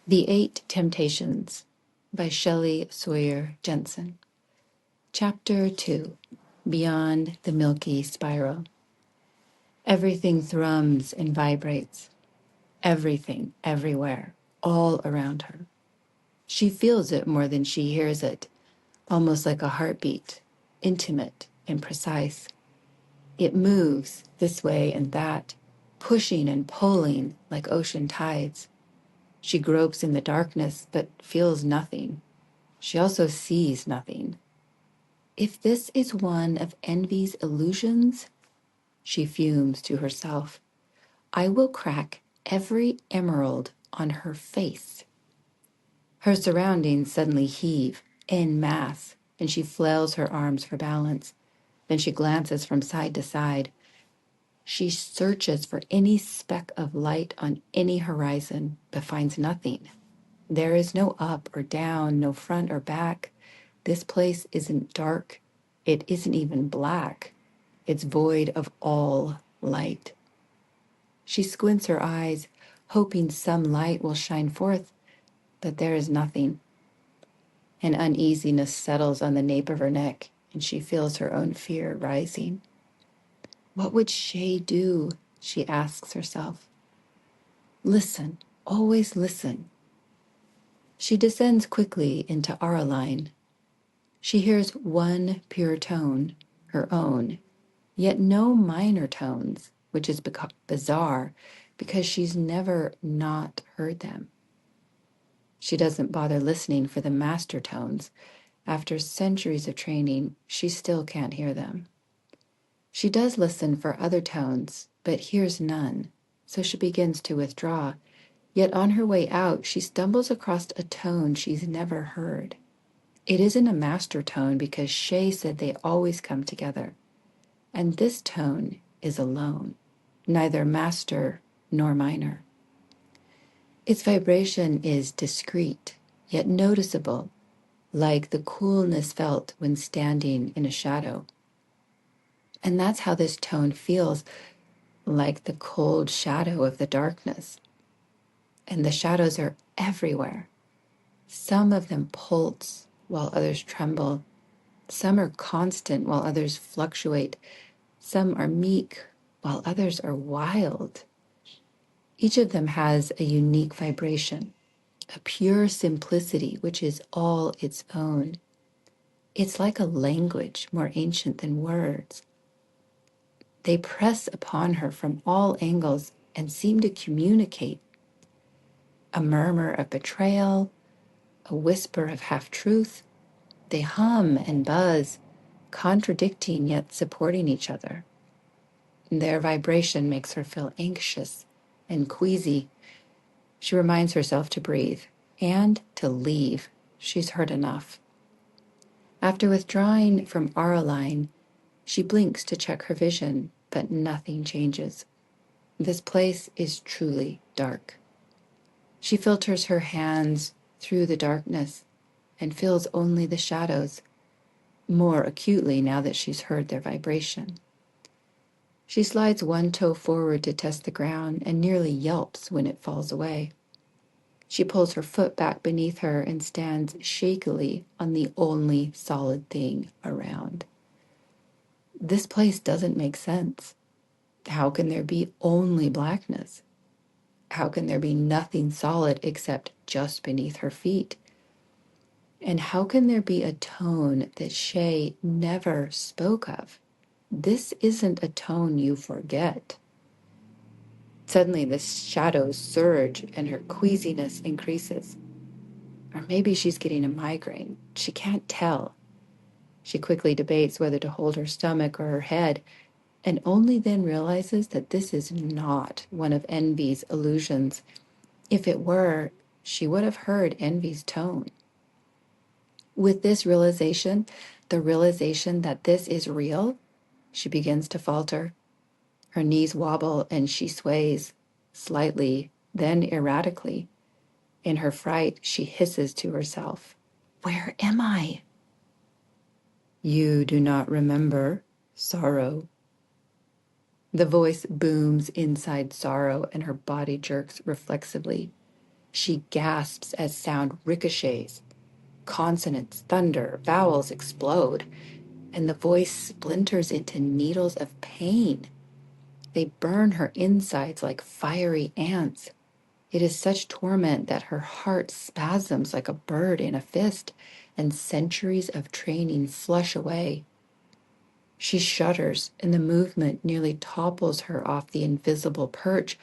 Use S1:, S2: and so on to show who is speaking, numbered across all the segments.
S1: The Eight Temptations by Shelley Sawyer Jensen. Chapter 2, Beyond the Milky Spiral. Everything thrums and vibrates. Everything, everywhere, all around her. She feels it more than she hears it, almost like a heartbeat, intimate and precise. It moves this way and that, pushing and pulling like ocean tides. She gropes in the darkness, but feels nothing. She also sees nothing. If this is one of envy's illusions, she fumes to herself, I will crack every emerald on her face. Her surroundings suddenly heave en masse, and she flails her arms for balance. Then she glances from side to side. She searches for any speck of light on any horizon, but finds nothing. There is no up or down, no front or back. This place isn't dark. It isn't even black. It's void of all light. She squints her eyes, hoping some light will shine forth, but there is nothing. An uneasiness settles on the nape of her neck, and she feels her own fear rising. What would Shay do? She asks herself. Listen, always listen. She descends quickly into Araline. She hears one pure tone, her own, yet no minor tones, which is bizarre because she's never not heard them. She doesn't bother listening for the master tones. After centuries of training, she still can't hear them. She does listen for other tones, but hears none, so she begins to withdraw. Yet on her way out, she stumbles across a tone she's never heard. It isn't a master tone because Shay said they always come together. And this tone is alone, neither master nor minor. Its vibration is discreet, yet noticeable, like the coolness felt when standing in a shadow. And that's how this tone feels, like the cold shadow of the darkness. And the shadows are everywhere. Some of them pulse while others tremble. Some are constant while others fluctuate. Some are meek while others are wild. Each of them has a unique vibration, a pure simplicity which is all its own. It's like a language more ancient than words. They press upon her from all angles and seem to communicate. A murmur of betrayal, a whisper of half-truth. They hum and buzz, contradicting yet supporting each other. Their vibration makes her feel anxious and queasy. She reminds herself to breathe and to leave. She's heard enough. After withdrawing from Araline, she blinks to check her vision, but nothing changes. This place is truly dark. She filters her hands through the darkness and feels only the shadows, more acutely now that she's heard their vibration. She slides one toe forward to test the ground and nearly yelps when it falls away. She pulls her foot back beneath her and stands shakily on the only solid thing around. This place doesn't make sense. How can there be only blackness? How can there be nothing solid except just beneath her feet? And how can there be a tone that Shay never spoke of? This isn't a tone you forget. Suddenly the shadows surge and her queasiness increases. Or maybe she's getting a migraine. She can't tell. She quickly debates whether to hold her stomach or her head, and only then realizes that this is not one of envy's illusions. If it were, she would have heard envy's tone. With this realization, the realization that this is real, she begins to falter. Her knees wobble and she sways, slightly, then erratically. In her fright, she hisses to herself, "Where am I?" "You do not remember sorrow." The voice booms inside sorrow and her body jerks reflexively. She gasps as sound ricochets. Consonants thunder, vowels explode, and the voice splinters into needles of pain. They burn her insides like fiery ants. It is such torment that her heart spasms like a bird in a fist, and centuries of training flush away. She shudders, and the movement nearly topples her off the invisible perch,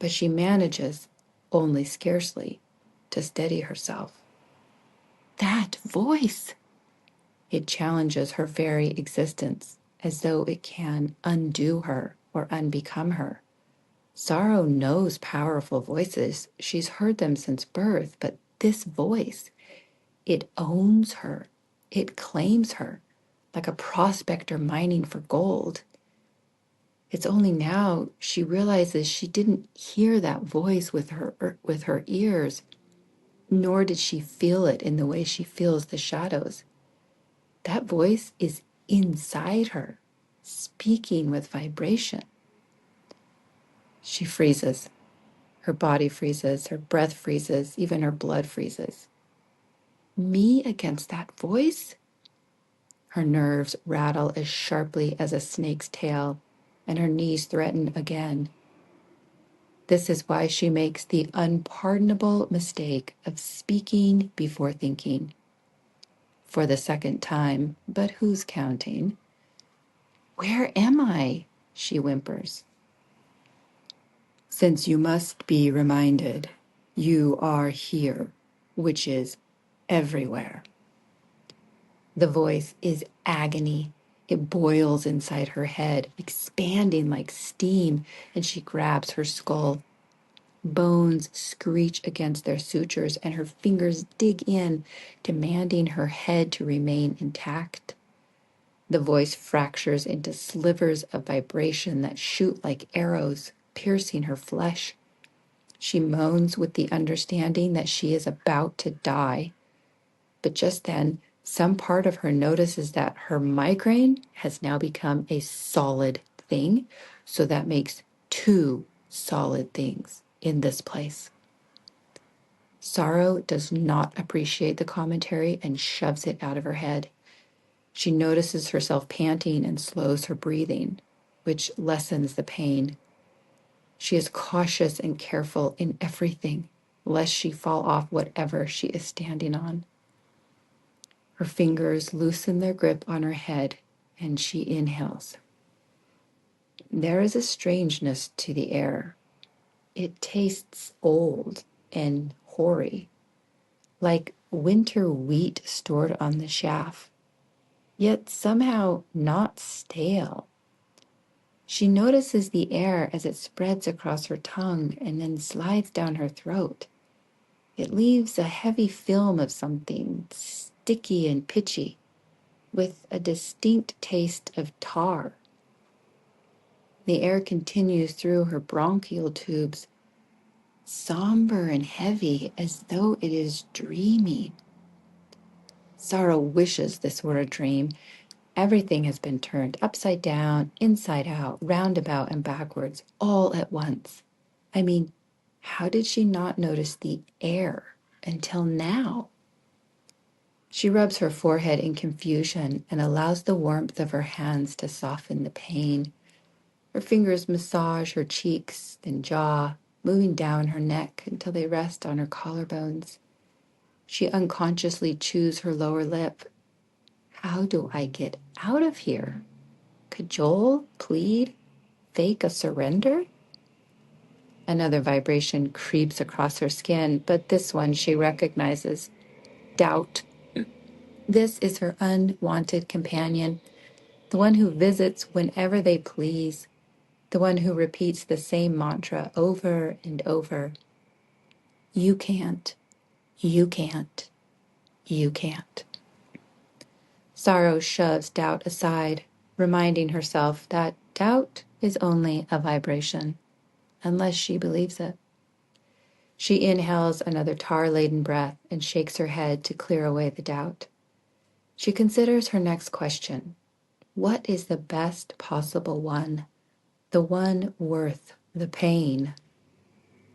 S1: but she manages, only scarcely, to steady herself. That voice! It challenges her very existence, as though it can undo her or unbecome her. Sorrow knows powerful voices. She's heard them since birth, but this voice, it owns her. It claims her, like a prospector mining for gold. It's only now she realizes she didn't hear that voice with her ears, nor did she feel it in the way she feels the shadows. That voice is inside her, speaking with vibration. She freezes. Her body freezes, her breath freezes, even her blood freezes. Me against that voice? Her nerves rattle as sharply as a snake's tail, and her knees threaten again. This is why she makes the unpardonable mistake of speaking before thinking. For the second time, but who's counting? Where am I? She whimpers. Since you must be reminded, you are here, which is everywhere. The voice is agony. It boils inside her head, expanding like steam, and she grabs her skull. Bones screech against their sutures, and her fingers dig in, demanding her head to remain intact. The voice fractures into slivers of vibration that shoot like arrows, piercing her flesh. She moans with the understanding that she is about to die. But just then, some part of her notices that her migraine has now become a solid thing. So that makes two solid things in this place. Sorrow does not appreciate the commentary and shoves it out of her head. She notices herself panting and slows her breathing, which lessens the pain. She is cautious and careful in everything, lest she fall off whatever she is standing on. Her fingers loosen their grip on her head, and she inhales. There is a strangeness to the air. It tastes old and hoary, like winter wheat stored on the shaft, yet somehow not stale. She notices the air as it spreads across her tongue and then slides down her throat. It leaves a heavy film of something sticky and pitchy, with a distinct taste of tar. The air continues through her bronchial tubes, somber and heavy, as though it is dreaming. Sorrow wishes this were a dream. Everything has been turned upside down, inside out, roundabout, and backwards, all at once. I mean, how did she not notice the air until now? She rubs her forehead in confusion and allows the warmth of her hands to soften the pain. Her fingers massage her cheeks and jaw, moving down her neck until they rest on her collarbones. She unconsciously chews her lower lip. How do I get out of here? Cajole? Plead? Fake a surrender? Another vibration creeps across her skin, but this one she recognizes. Doubt. This is her unwanted companion, the one who visits whenever they please, the one who repeats the same mantra over and over. You can't, you can't, you can't. Sorrow shoves doubt aside, reminding herself that doubt is only a vibration, unless she believes it. She inhales another tar-laden breath and shakes her head to clear away the doubt. She considers her next question. What is the best possible one? The one worth the pain?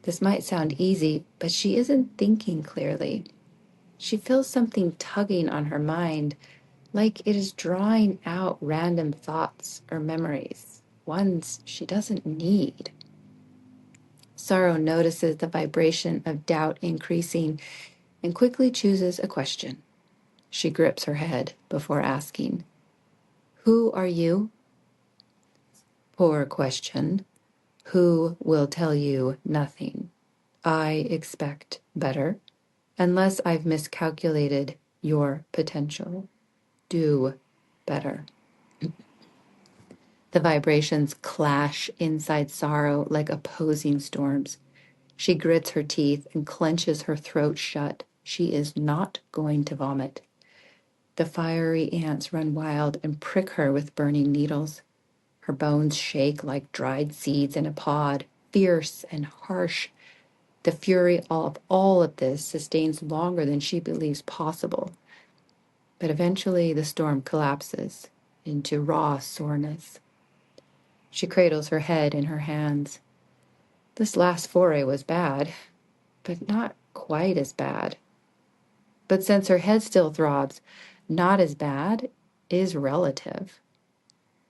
S1: This might sound easy, but she isn't thinking clearly. She feels something tugging on her mind, like it is drawing out random thoughts or memories, ones she doesn't need. Sorrow notices the vibration of doubt increasing and quickly chooses a question. She grips her head before asking, "Who are you?" Poor question. Who will tell you nothing? I expect better, unless I've miscalculated your potential. Do better. The vibrations clash inside Sorrow like opposing storms. She grits her teeth and clenches her throat shut. She is not going to vomit. The fiery ants run wild and prick her with burning needles. Her bones shake like dried seeds in a pod, fierce and harsh. The fury of all of this sustains longer than she believes possible. But eventually the storm collapses into raw soreness. She cradles her head in her hands. This last foray was bad, but not quite as bad. But since her head still throbs, not as bad is relative.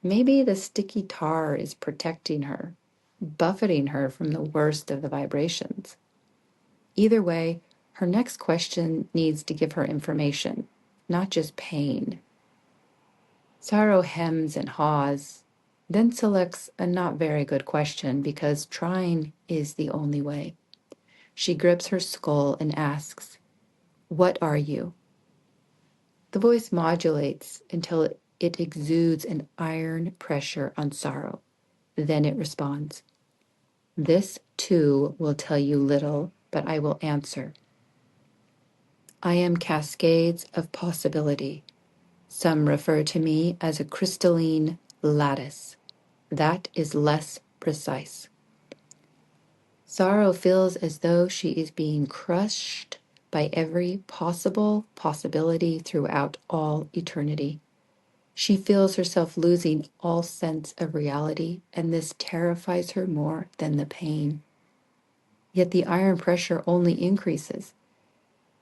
S1: Maybe the sticky tar is protecting her, buffeting her from the worst of the vibrations. Either way, her next question needs to give her information, not just pain. Sorrow hems and haws, then selects a not very good question because trying is the only way. She grips her skull and asks, "What are you?" The voice modulates until it exudes an iron pressure on Sorrow. Then it responds, "This too will tell you little, but I will answer. I am cascades of possibility. Some refer to me as a crystalline lattice. That is less precise." Sorrow feels as though she is being crushed by every possible possibility throughout all eternity. She feels herself losing all sense of reality, and this terrifies her more than the pain. Yet the iron pressure only increases.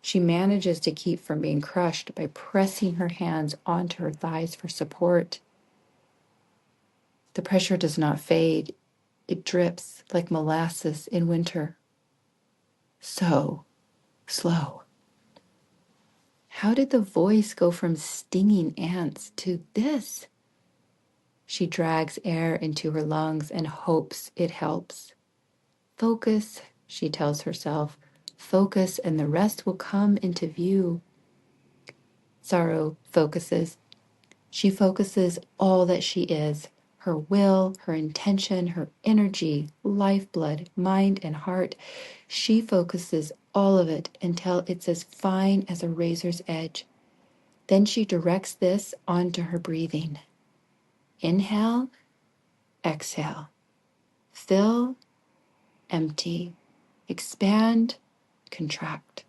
S1: She manages to keep from being crushed by pressing her hands onto her thighs for support. The pressure does not fade. It drips like molasses in winter. So slow. How did the voice go from stinging ants to this? She drags air into her lungs and hopes it helps. Focus, she tells herself. Focus, and the rest will come into view. Sorrow focuses. She focuses all that she is, her will, her intention, her energy, lifeblood, mind, and heart. She focuses all of it until it's as fine as a razor's edge. Then she directs this onto her breathing. Inhale, exhale. Fill, empty. Expand, contract.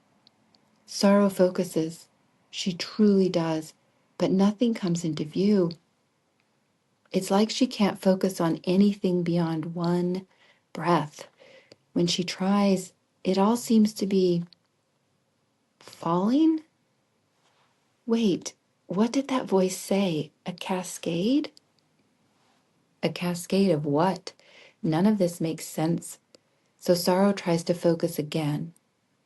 S1: Sorrow focuses. She truly does, but nothing comes into view. It's like she can't focus on anything beyond one breath. When she tries, it all seems to be falling. Wait, what did that voice say? A cascade? A cascade of what? None of this makes sense. So Sorrow tries to focus again.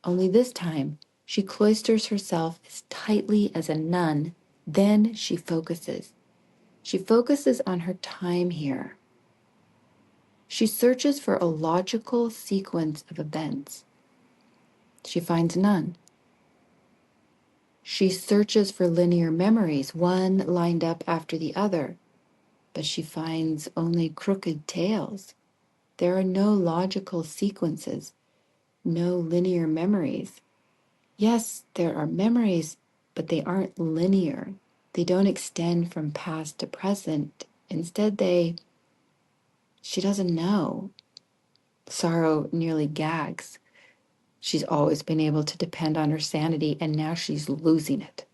S1: Only this time, she cloisters herself as tightly as a nun. Then she focuses. She focuses on her time here. She searches for a logical sequence of events. She finds none. She searches for linear memories, one lined up after the other, but she finds only crooked tales. There are no logical sequences, no linear memories. Yes, there are memories, but they aren't linear. They don't extend from past to present. Instead, she doesn't know. Sorrow nearly gags. She's always been able to depend on her sanity, and now she's losing it.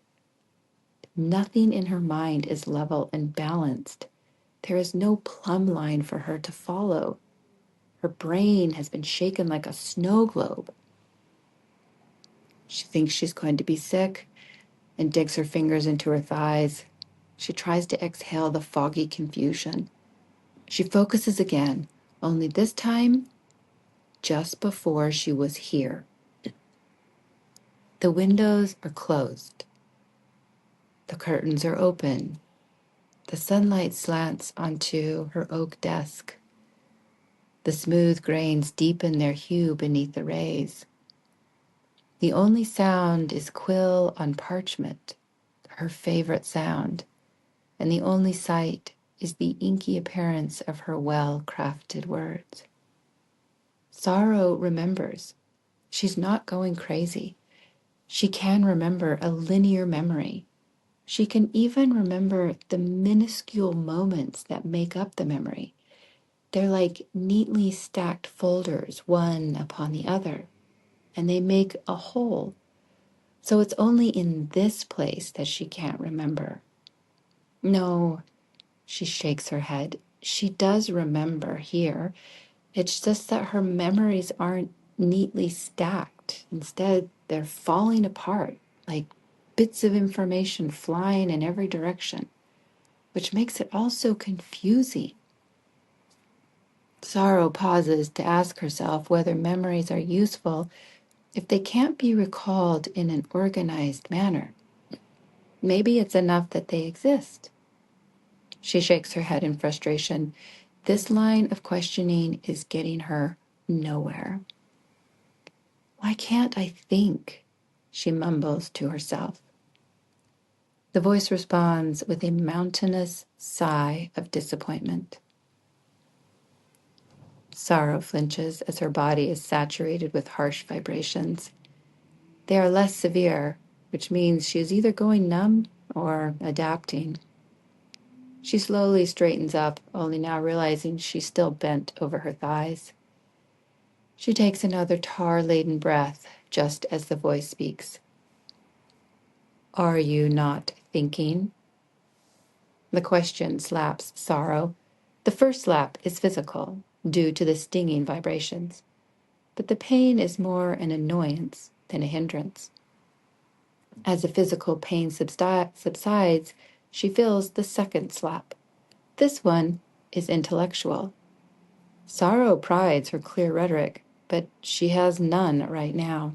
S1: Nothing in her mind is level and balanced. There is no plumb line for her to follow. Her brain has been shaken like a snow globe. She thinks she's going to be sick and digs her fingers into her thighs. She tries to exhale the foggy confusion. She focuses again, only this time, just before she was here. The windows are closed. The curtains are open. The sunlight slants onto her oak desk. The smooth grains deepen their hue beneath the rays. The only sound is quill on parchment, her favorite sound, and the only sight is the inky appearance of her well-crafted words. Sorrow remembers. She's not going crazy. She can remember a linear memory. She can even remember the minuscule moments that make up the memory. They're like neatly stacked folders, one upon the other, and they make a whole. So it's only in this place that she can't remember. No, she shakes her head. She does remember here. It's just that her memories aren't neatly stacked. Instead, they're falling apart like bits of information flying in every direction, which makes it all so confusing. Sorrow pauses to ask herself whether memories are useful if they can't be recalled in an organized manner. Maybe it's enough that they exist. She shakes her head in frustration. This line of questioning is getting her nowhere. Why can't I think? She mumbles to herself. The voice responds with a mountainous sigh of disappointment. Sorrow flinches as her body is saturated with harsh vibrations. They are less severe, which means she is either going numb or adapting. She slowly straightens up, only now realizing she's still bent over her thighs. She takes another tar-laden breath just as the voice speaks. Are you not thinking? The question slaps Sorrow. The first slap is physical, due to the stinging vibrations, but the pain is more an annoyance than a hindrance. As the physical pain subsides, she feels the second slap. This one is intellectual. Sorrow prides her clear rhetoric, but she has none right now.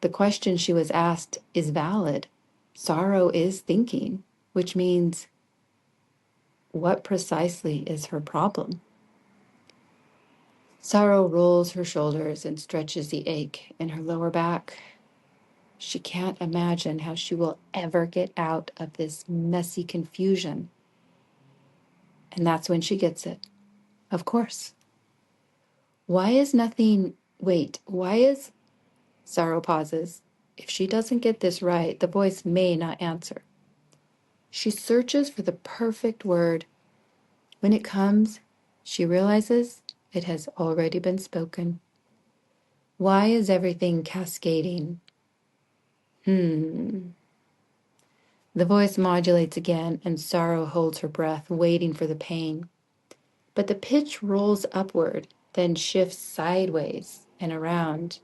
S1: The question she was asked is valid. Sorrow is thinking, which means what precisely is her problem? Sorrow rolls her shoulders and stretches the ache in her lower back. She can't imagine how she will ever get out of this messy confusion. And that's when she gets it. Of course. Why is Sorrow pauses. If she doesn't get this right, the voice may not answer. She searches for the perfect word. When it comes, she realizes it has already been spoken. Why is everything cascading? The voice modulates again, and Sorrow holds her breath, waiting for the pain. But the pitch rolls upward, then shifts sideways and around,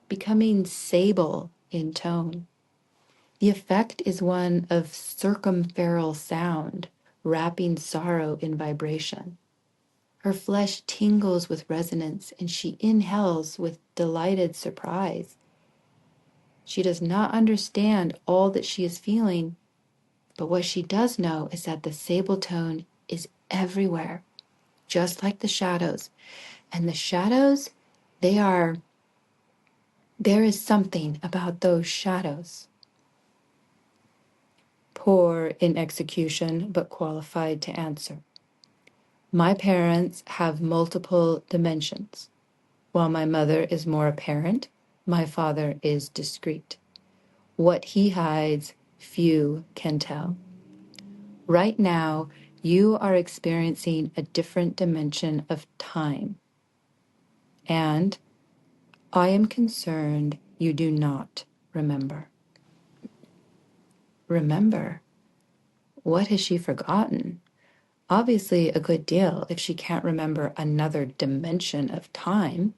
S1: becoming sable in tone. The effect is one of circumferal sound, wrapping Sorrow in vibration. Her flesh tingles with resonance, and she inhales with delighted surprise. She does not understand all that she is feeling, but what she does know is that the sable tone is everywhere, just like the shadows. And the shadows, there is something about those shadows. Poor in execution, but qualified to answer. My parents have multiple dimensions. While my mother is more apparent, my father is discreet. What he hides, few can tell. Right now, you are experiencing a different dimension of time. And I am concerned you do not remember. Remember? What has she forgotten? Obviously, a good deal if she can't remember another dimension of time,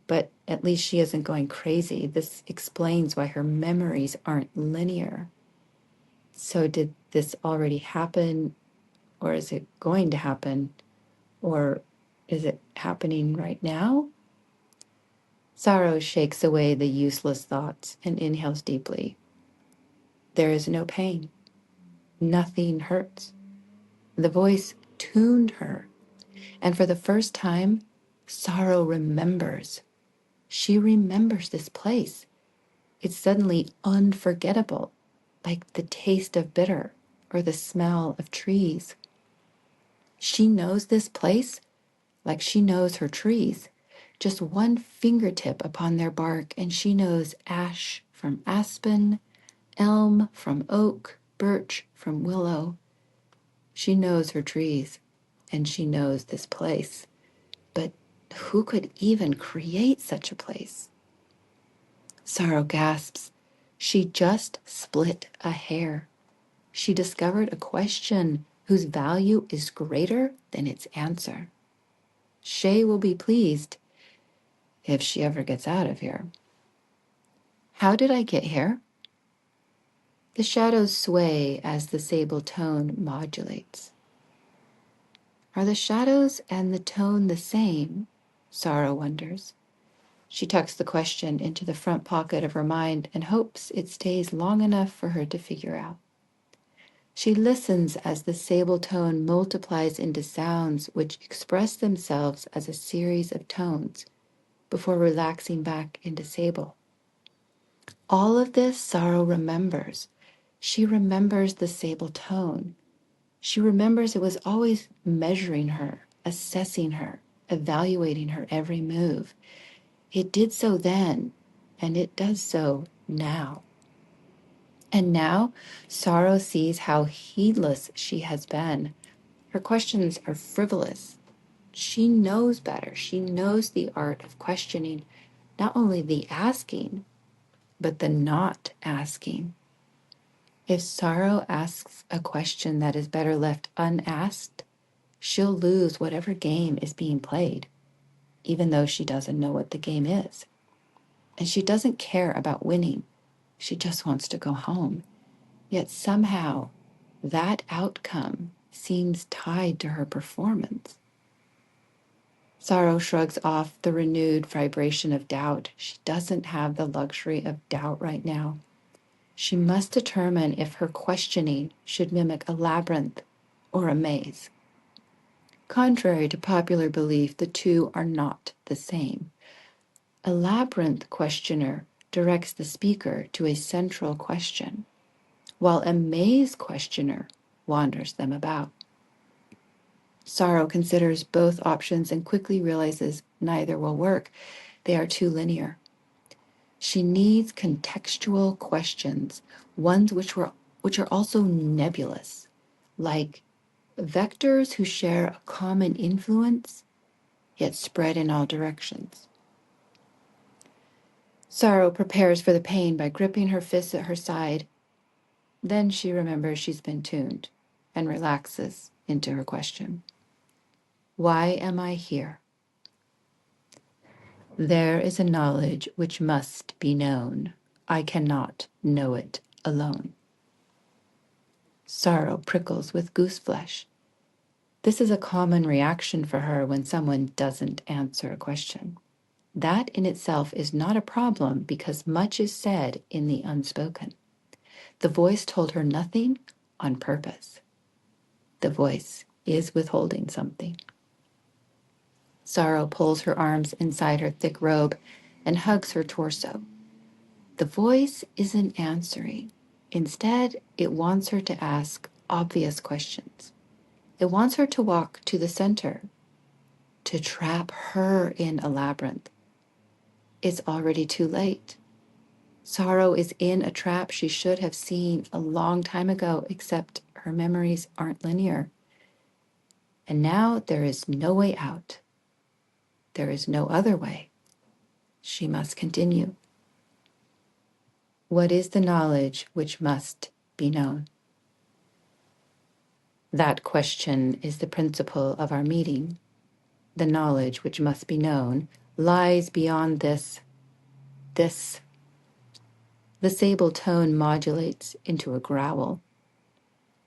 S1: but at least she isn't going crazy. This explains why her memories aren't linear. So, did this already happen, or is it going to happen, or is it happening right now? Sorrow shakes away the useless thoughts and inhales deeply. There is no pain. Nothing hurts. The voice tuned her, and for the first time, Sorrow remembers. She remembers this place. It's suddenly unforgettable, like the taste of bitter or the smell of trees. She knows this place like she knows her trees. Just one fingertip upon their bark, and she knows ash from aspen, elm from oak, birch from willow. She knows her trees, and she knows this place. But who could even create such a place? Sorrow gasps. She just split a hair. She discovered a question whose value is greater than its answer. Shay will be pleased if she ever gets out of here. How did I get here? The shadows sway as the sable tone modulates. Are the shadows and the tone the same? Sorrow wonders. She tucks the question into the front pocket of her mind and hopes it stays long enough for her to figure out. She listens as the sable tone multiplies into sounds which express themselves as a series of tones before relaxing back into sable. All of this Sorrow remembers. She remembers the sable tone. She remembers it was always measuring her, assessing her, evaluating her every move. It did so then, and it does so now. And now, Sorrow sees how heedless she has been. Her questions are frivolous. She knows better. She knows the art of questioning, not only the asking, but the not asking. If Sorrow asks a question that is better left unasked, she'll lose whatever game is being played, even though she doesn't know what the game is. And she doesn't care about winning. She just wants to go home. Yet somehow, that outcome seems tied to her performance. Sorrow shrugs off the renewed vibration of doubt. She doesn't have the luxury of doubt right now. She must determine if her questioning should mimic a labyrinth or a maze. Contrary to popular belief, the two are not the same. A labyrinth questioner directs the speaker to a central question, while a maze questioner wanders them about. Sorrow considers both options and quickly realizes neither will work. They are too linear. She needs contextual questions, ones which are also nebulous, like vectors who share a common influence, yet spread in all directions. Sorrow prepares for the pain by gripping her fists at her side. Then she remembers she's been tuned and relaxes into her question. Why am I here? There is a knowledge which must be known. I cannot know it alone. Sorrow prickles with goose flesh. This is a common reaction for her when someone doesn't answer a question. That in itself is not a problem because much is said in the unspoken. The voice told her nothing on purpose. The voice is withholding something. Sorrow pulls her arms inside her thick robe and hugs her torso. The voice isn't answering. Instead, it wants her to ask obvious questions. It wants her to walk to the center, to trap her in a labyrinth. It's already too late. Sorrow is in a trap she should have seen a long time ago, except her memories aren't linear. And now there is no way out. There is no other way. She must continue. What is the knowledge which must be known? That question is the principle of our meeting. The knowledge which must be known lies beyond this. The sable tone modulates into a growl.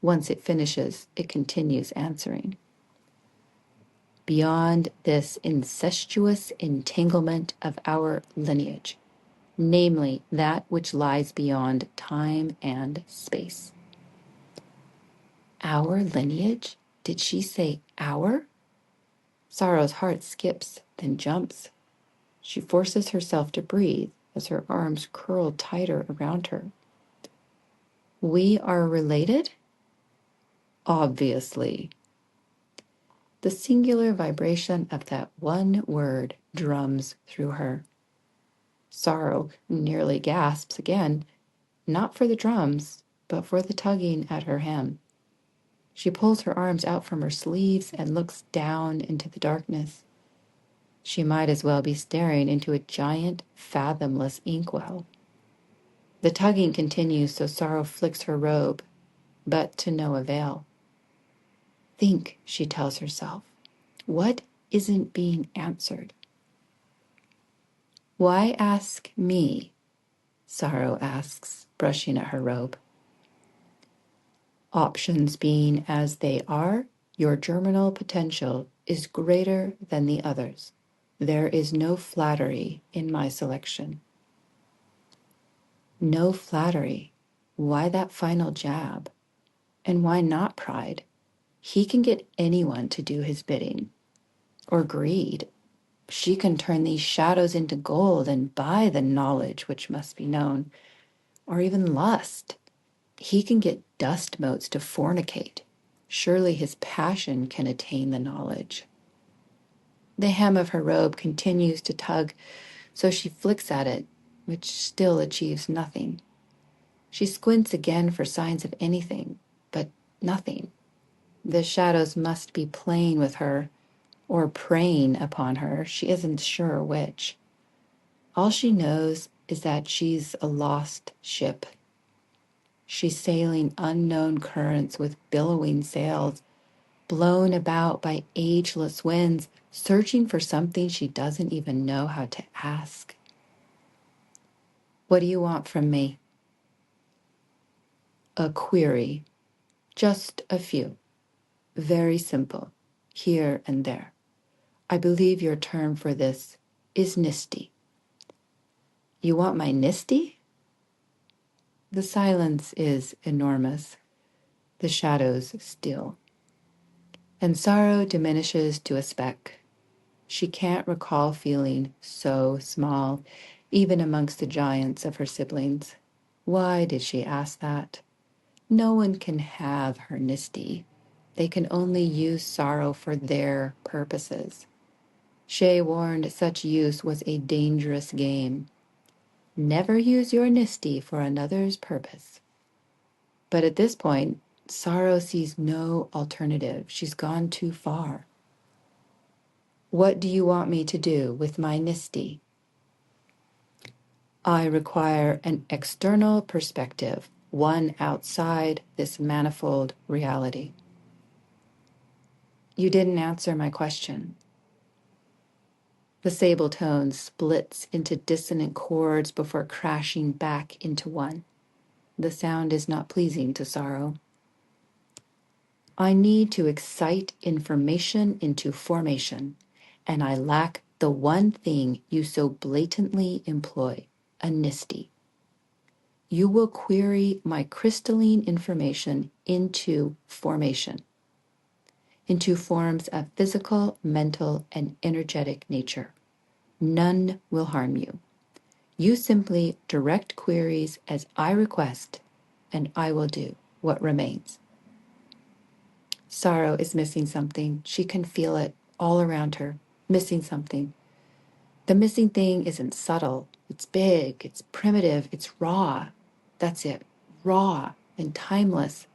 S1: Once it finishes, it continues answering. Beyond this incestuous entanglement of our lineage, namely that which lies beyond time and space. Our lineage? Did she say our? Sorrow's heart skips, then jumps. She forces herself to breathe as her arms curl tighter around her. We are related? Obviously. The singular vibration of that one word drums through her. Sorrow nearly gasps again, not for the drums, but for the tugging at her hem. She pulls her arms out from her sleeves and looks down into the darkness. She might as well be staring into a giant, fathomless inkwell. The tugging continues, so Sorrow flicks her robe, but to no avail. Think, she tells herself. What isn't being answered? Why ask me? Sorrow asks, brushing at her robe. Options being as they are, your germinal potential is greater than the others. There is no flattery in my selection. No flattery. Why that final jab? And why not pride? He can get anyone to do his bidding. Or greed. She can turn these shadows into gold and buy the knowledge which must be known. Or even lust. He can get dust motes to fornicate. Surely his passion can attain the knowledge. The hem of her robe continues to tug, so she flicks at it, which still achieves nothing. She squints again for signs of anything, but nothing. The shadows must be playing with her, or preying upon her. She isn't sure which. All she knows is that she's a lost ship. She's sailing unknown currents with billowing sails, blown about by ageless winds, searching for something she doesn't even know how to ask. What do you want from me? A query. Just a few. Very simple. Here and there. I believe your term for this is nisty. You want my nisty? The silence is enormous. The shadows still. And sorrow diminishes to a speck. She can't recall feeling so small, even amongst the giants of her siblings. Why did she ask that? No one can have her nisty. They can only use sorrow for their purposes. Shay warned such use was a dangerous game. Never use your nisty for another's purpose. But at this point, sorrow sees no alternative. She's gone too far. What do you want me to do with my nisty? I require an external perspective, one outside this manifold reality. You didn't answer my question. The sable tone splits into dissonant chords before crashing back into one. The sound is not pleasing to sorrow. I need to excite information into formation, and I lack the one thing you so blatantly employ, a nisty. You will query my crystalline information into formation, into forms of physical, mental, and energetic nature. None will harm you. You simply direct queries as I request, and I will do what remains. Sorrow is missing something. She can feel it all around her, missing something. The missing thing isn't subtle. It's big, it's primitive, it's raw. That's it, raw and timeless.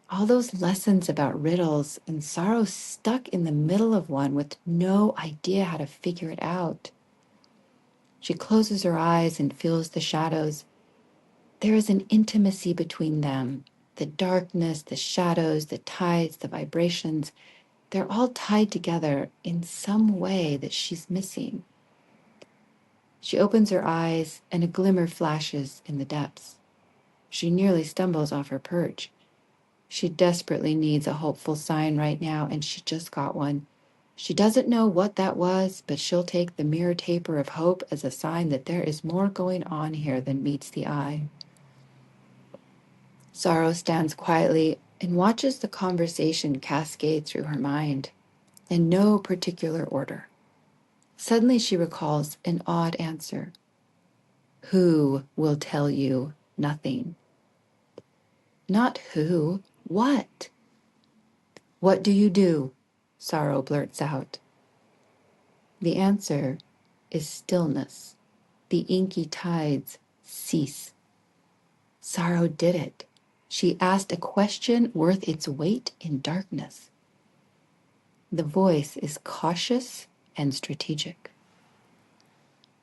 S1: All those lessons about riddles, and sorrow stuck in the middle of one with no idea how to figure it out. She closes her eyes and feels the shadows. There is an intimacy between them, The darkness, the shadows, the tides, the vibrations, they're all tied together in some way that she's missing. She opens her eyes and a glimmer flashes in the depths. She nearly stumbles off her perch. She desperately needs a hopeful sign right now, and she just got one. She doesn't know what that was, but she'll take the mirror taper of hope as a sign that there is more going on here than meets the eye. Sorrow stands quietly and watches the conversation cascade through her mind, in no particular order. Suddenly she recalls an odd answer. Who will tell you nothing? Not who, what? What do you do? Sorrow blurts out. The answer is stillness. The inky tides cease. Sorrow did it. She asked a question worth its weight in darkness. The voice is cautious and strategic.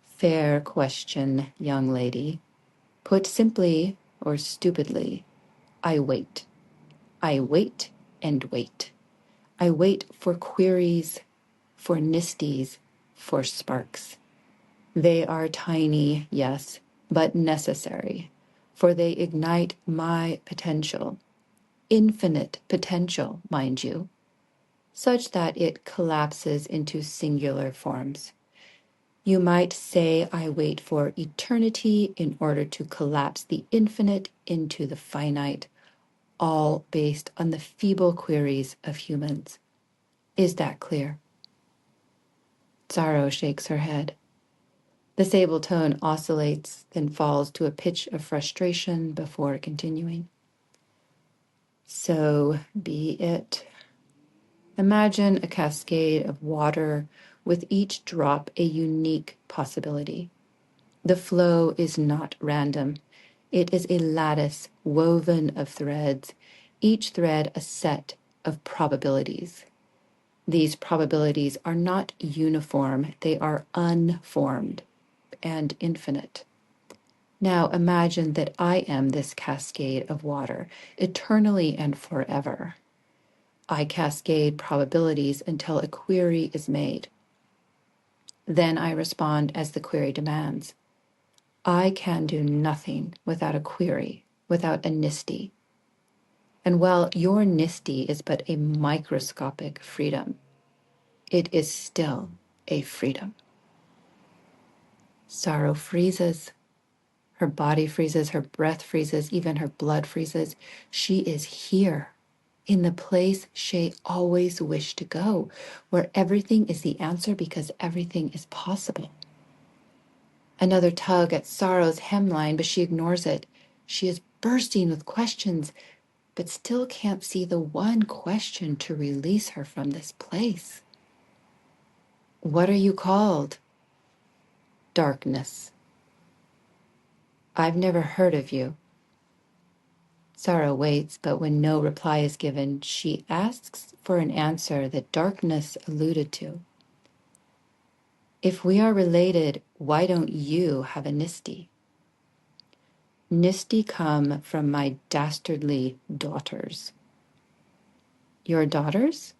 S1: Fair question, young lady. Put simply or stupidly, I wait. I wait and wait. I wait for queries, for nisties, for sparks. They are tiny, yes, but necessary, for they ignite my potential, infinite potential, mind you, such that it collapses into singular forms. You might say I wait for eternity in order to collapse the infinite into the finite, all based on the feeble queries of humans. Is that clear? Sorrow shakes her head. The sable tone oscillates, then falls to a pitch of frustration before continuing. So be it. Imagine a cascade of water with each drop a unique possibility. The flow is not random. It is a lattice woven of threads, each thread a set of probabilities. These probabilities are not uniform, they are unformed and infinite. Now imagine that I am this cascade of water, eternally and forever. I cascade probabilities until a query is made. Then I respond as the query demands. I can do nothing without a query, without a nisty. And while your nisty is but a microscopic freedom, it is still a freedom. Sorrow freezes. Her body freezes, her breath freezes, even her blood freezes. She is here, in the place she always wished to go, where everything is the answer because everything is possible. Another tug at Sorrow's hemline, but she ignores it. She is bursting with questions, but still can't see the one question to release her from this place. What are you called? Darkness. I've never heard of you. Sorrow waits, but when no reply is given, she asks for an answer that darkness alluded to. If we are related, why don't you have a nisty? Nisty come from my dastardly daughters. Your daughters?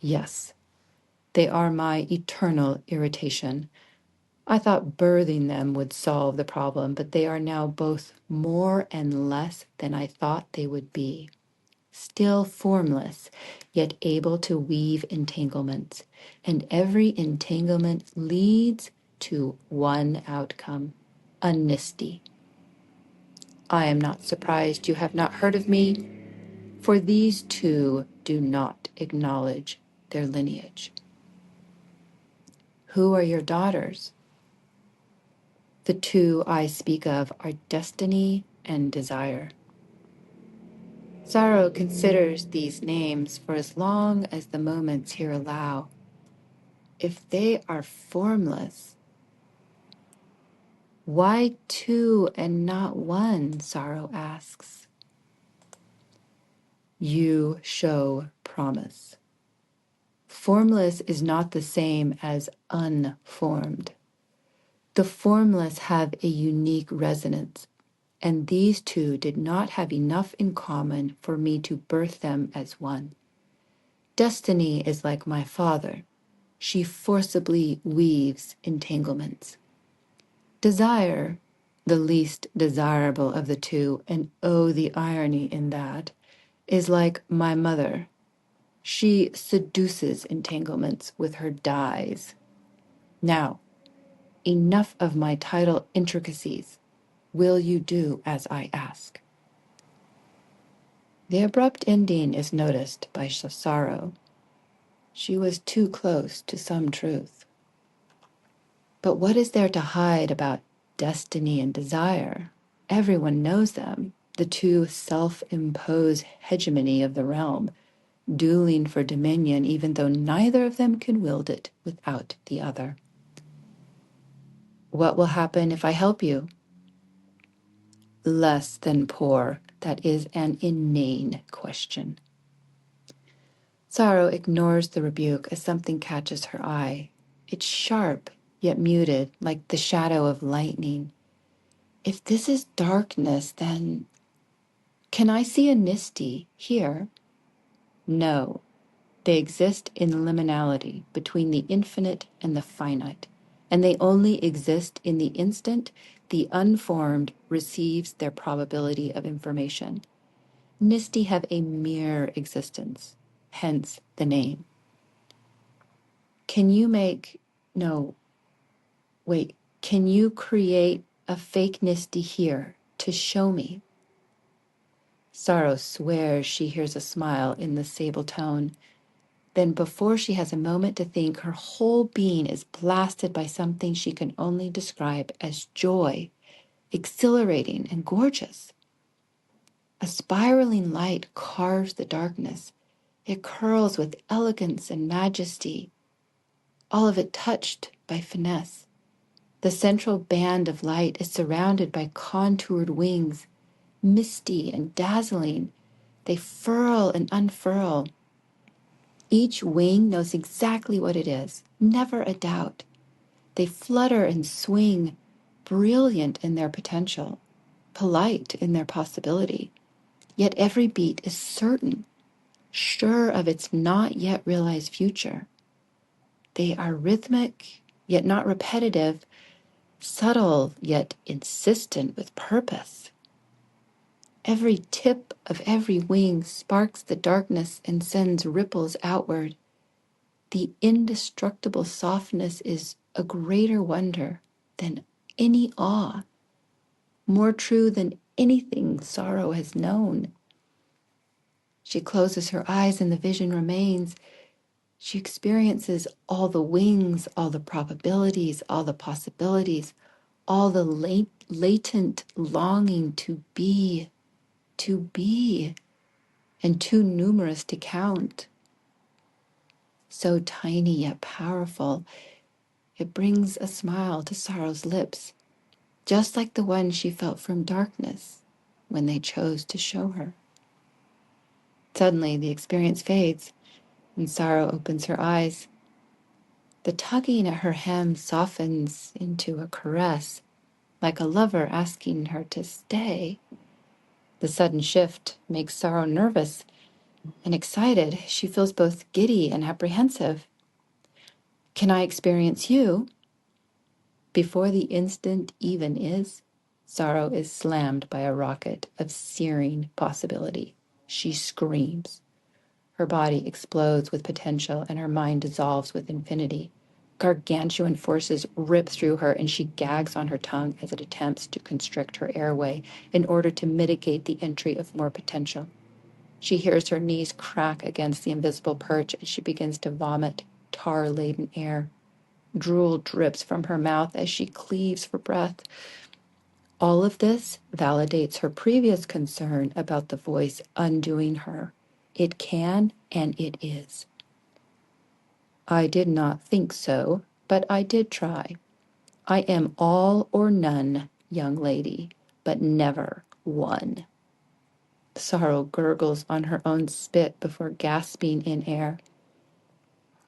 S1: Yes. They are my eternal irritation. I thought birthing them would solve the problem, but they are now both more and less than I thought they would be. Still formless, yet able to weave entanglements, and every entanglement leads to one outcome, a nisty. I am not surprised you have not heard of me, for these two do not acknowledge their lineage. Who are your daughters? The two I speak of are destiny and desire. Sorrow considers these names for as long as the moments here allow. If they are formless, why two and not one? Sorrow asks. You show promise. Formless is not the same as unformed. The formless have a unique resonance, and these two did not have enough in common for me to birth them as one. Destiny is like my father. She forcibly weaves entanglements. Desire, the least desirable of the two, and oh, the irony in that, is like my mother. She seduces entanglements with her dyes. Now, enough of my title intricacies. Will you do as I ask? The abrupt ending is noticed by sorrow. She was too close to some truth. But what is there to hide about destiny and desire? Everyone knows them, the two self-imposed hegemony of the realm, dueling for dominion even though neither of them can wield it without the other. What will happen if I help you? Less than poor. That is an inane question. Sorrow ignores the rebuke as something catches her eye. It's sharp, yet muted, like the shadow of lightning. If this is darkness, then can I see a Nisty here? No. They exist in liminality between the infinite and the finite, and they only exist in the instant the unformed receives their probability of information. Nisty have a mere existence, hence the name. Can you can you create a fake Nisty here to show me? Sorrow swears she hears a smile in the sable tone. Then before she has a moment to think, her whole being is blasted by something she can only describe as joy, exhilarating and gorgeous. A spiraling light carves the darkness. It curls with elegance and majesty, all of it touched by finesse. The central band of light is surrounded by contoured wings, misty and dazzling. They furl and unfurl. Each wing knows exactly what it is, never a doubt. They flutter and swing, brilliant in their potential, polite in their possibility. Yet every beat is certain, sure of its not yet realized future. They are rhythmic, yet not repetitive, subtle, yet insistent with purpose. Every tip of every wing sparks the darkness and sends ripples outward. The indestructible softness is a greater wonder than any awe, more true than anything sorrow has known. She closes her eyes and the vision remains. She experiences all the wings, all the probabilities, all the possibilities, all the latent longing to be, and too numerous to count. So tiny yet powerful, it brings a smile to Sorrow's lips, just like the one she felt from darkness when they chose to show her. Suddenly, the experience fades, and Sorrow opens her eyes. The tugging at her hem softens into a caress, like a lover asking her to stay. The sudden shift makes Sorrow nervous and excited. She feels both giddy and apprehensive. Can I experience you? Before the instant even is, Sorrow is slammed by a rocket of searing possibility. She screams. Her body explodes with potential and her mind dissolves with infinity. Gargantuan forces rip through her and she gags on her tongue as it attempts to constrict her airway in order to mitigate the entry of more potential. She hears her knees crack against the invisible perch and she begins to vomit tar-laden air. Drool drips from her mouth as she cleaves for breath. All of this validates her previous concern about the voice undoing her. It can and it is. I did not think so, but I did try. I am all or none, young lady, but never one. Sorrow gurgles on her own spit before gasping in air.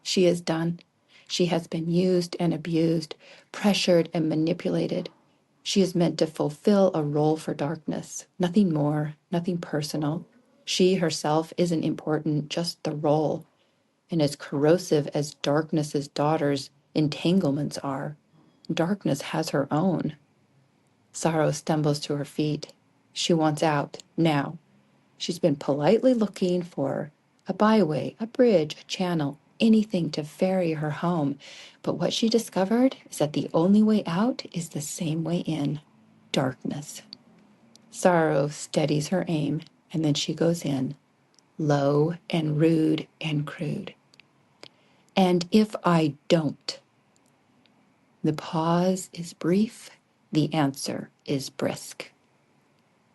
S1: She is done. She has been used and abused, pressured and manipulated. She is meant to fulfill a role for darkness, nothing more, nothing personal. She herself isn't important, just the role. And as corrosive as darkness's daughter's entanglements are, darkness has her own. Sorrow stumbles to her feet. She wants out, now. She's been politely looking for a byway, a bridge, a channel, anything to ferry her home. But what she discovered is that the only way out is the same way in, darkness. Sorrow steadies her aim, and then she goes in, low and rude and crude. And if I don't, the pause is brief, the answer is brisk.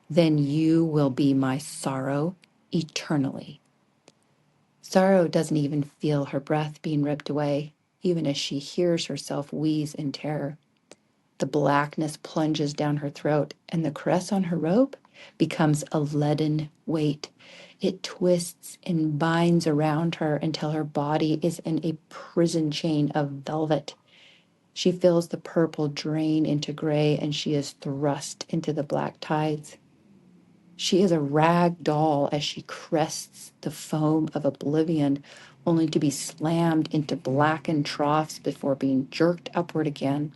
S1: Then you will be my sorrow eternally. Sorrow doesn't even feel her breath being ripped away, even as she hears herself wheeze in terror. The blackness plunges down her throat, and the caress on her robe becomes a leaden weight. It twists and binds around her until her body is in a prison chain of velvet. She feels the purple drain into gray, and she is thrust into the black tides. She is a rag doll as she crests the foam of oblivion, only to be slammed into blackened troughs before being jerked upward again.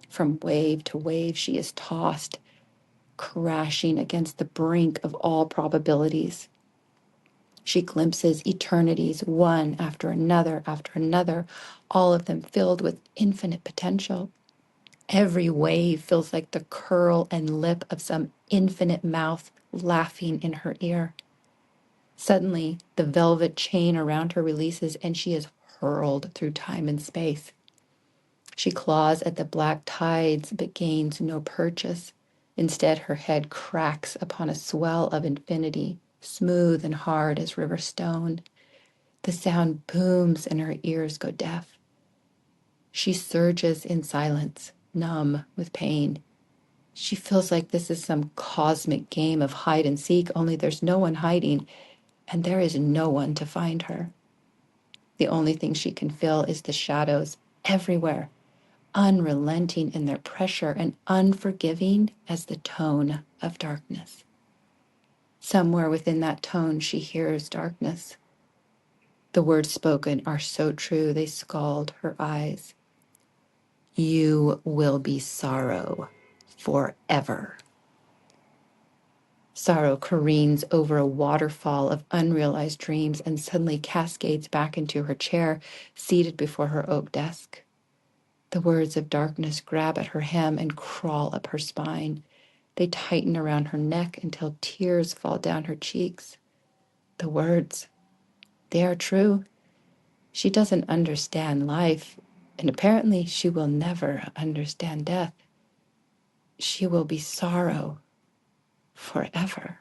S1: From wave to wave, she is tossed, crashing against the brink of all probabilities. She glimpses eternities, one after another, all of them filled with infinite potential. Every wave feels like the curl and lip of some infinite mouth laughing in her ear. Suddenly, the velvet chain around her releases, and she is hurled through time and space. She claws at the black tides, but gains no purchase. Instead, her head cracks upon a swell of infinity, smooth and hard as river stone. The sound booms, and her ears go deaf. She surges in silence, numb with pain. She feels like this is some cosmic game of hide and seek, only there's no one hiding, and there is no one to find her. The only thing she can feel is the shadows everywhere, unrelenting in their pressure and unforgiving as the tone of darkness. Somewhere within that tone, she hears darkness. The words spoken are so true, they scald her eyes. You will be sorrow forever. Sorrow careens over a waterfall of unrealized dreams and suddenly cascades back into her chair, seated before her oak desk. The words of darkness grab at her hem and crawl up her spine. They tighten around her neck until tears fall down her cheeks. The words, they are true. She doesn't understand life, and apparently she will never understand death. She will be sorrow forever.